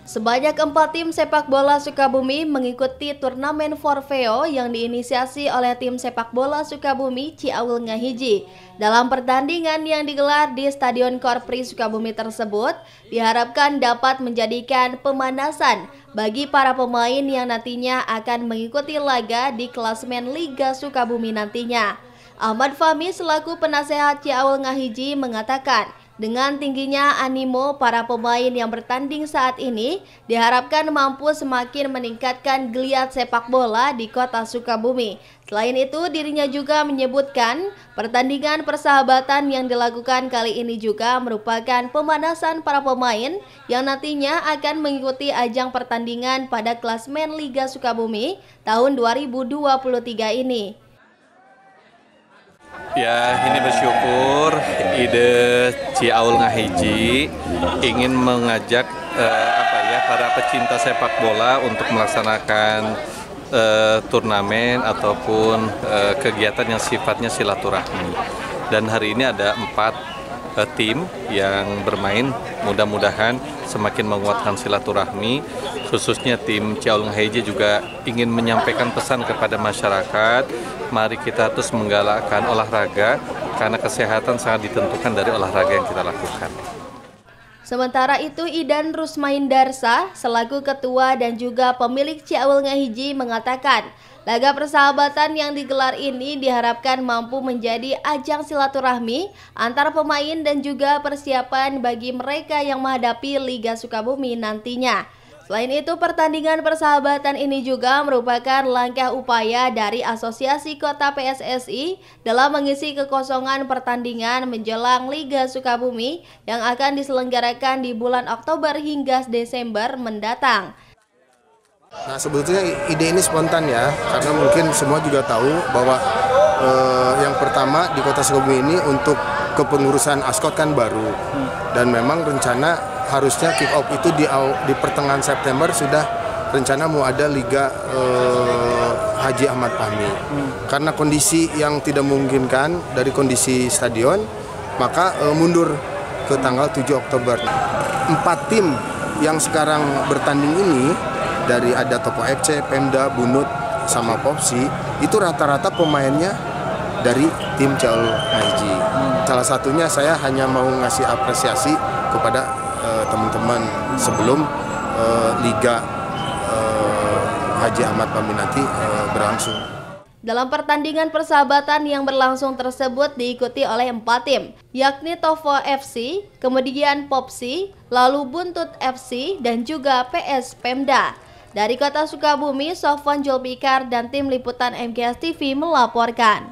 Sebanyak 4 tim sepak bola Sukabumi mengikuti turnamen Forfeo yang diinisiasi oleh tim sepak bola Sukabumi Ciaul Ngahiji. Dalam pertandingan yang digelar di Stadion Korpri Sukabumi tersebut, diharapkan dapat menjadikan pemanasan bagi para pemain yang nantinya akan mengikuti laga di klasemen Liga Sukabumi nantinya. Ahmad Fahmi selaku penasehat Ciaul Ngahiji mengatakan, dengan tingginya animo para pemain yang bertanding saat ini, diharapkan mampu semakin meningkatkan geliat sepak bola di kota Sukabumi. Selain itu, dirinya juga menyebutkan pertandingan persahabatan yang dilakukan kali ini juga merupakan pemanasan para pemain yang nantinya akan mengikuti ajang pertandingan pada klasemen Liga Sukabumi tahun 2023 ini. Ya, ini bersyukur ide Ciaul Ngahiji ingin mengajak para pecinta sepak bola untuk melaksanakan turnamen ataupun kegiatan yang sifatnya silaturahmi. Dan hari ini ada 4 tim yang bermain, mudah-mudahan semakin menguatkan silaturahmi. Khususnya tim Ciaul Ngahiji juga ingin menyampaikan pesan kepada masyarakat, mari kita terus menggalakkan olahraga karena kesehatan sangat ditentukan dari olahraga yang kita lakukan. Sementara itu, Idan Rusmaindarsa selaku ketua dan juga pemilik Ciaul Ngahiji mengatakan, laga persahabatan yang digelar ini diharapkan mampu menjadi ajang silaturahmi antara pemain dan juga persiapan bagi mereka yang menghadapi Liga Sukabumi nantinya. Selain itu, pertandingan persahabatan ini juga merupakan langkah upaya dari Asosiasi Kota PSSI dalam mengisi kekosongan pertandingan menjelang Liga Sukabumi yang akan diselenggarakan di bulan Oktober hingga Desember mendatang. Nah, sebetulnya ide ini spontan ya, karena mungkin semua juga tahu bahwa yang pertama di Kota Sukabumi ini untuk kepengurusan ASKOT kan baru, dan memang rencana harusnya kick off itu di pertengahan September sudah rencana mau ada Liga Haji Ahmad Fahmi. Karena kondisi yang tidak memungkinkan dari kondisi stadion, maka mundur ke tanggal 7 Oktober. 4 tim yang sekarang bertanding ini, dari ada Topo FC, Pemda, Bunut, sama Popsi, itu rata-rata pemainnya dari tim Ciaul Ngahiji. Salah satunya saya hanya mau ngasih apresiasi kepada teman-teman sebelum Liga Haji Ahmad Fahmi nanti berlangsung. Dalam pertandingan persahabatan yang berlangsung tersebut diikuti oleh 4 tim, yakni Topo FC, kemudian Popsi, lalu Buntut FC, dan juga PS Pemda. Dari Kota Sukabumi, Sofwan Julpikar dan tim liputan MKS TV melaporkan.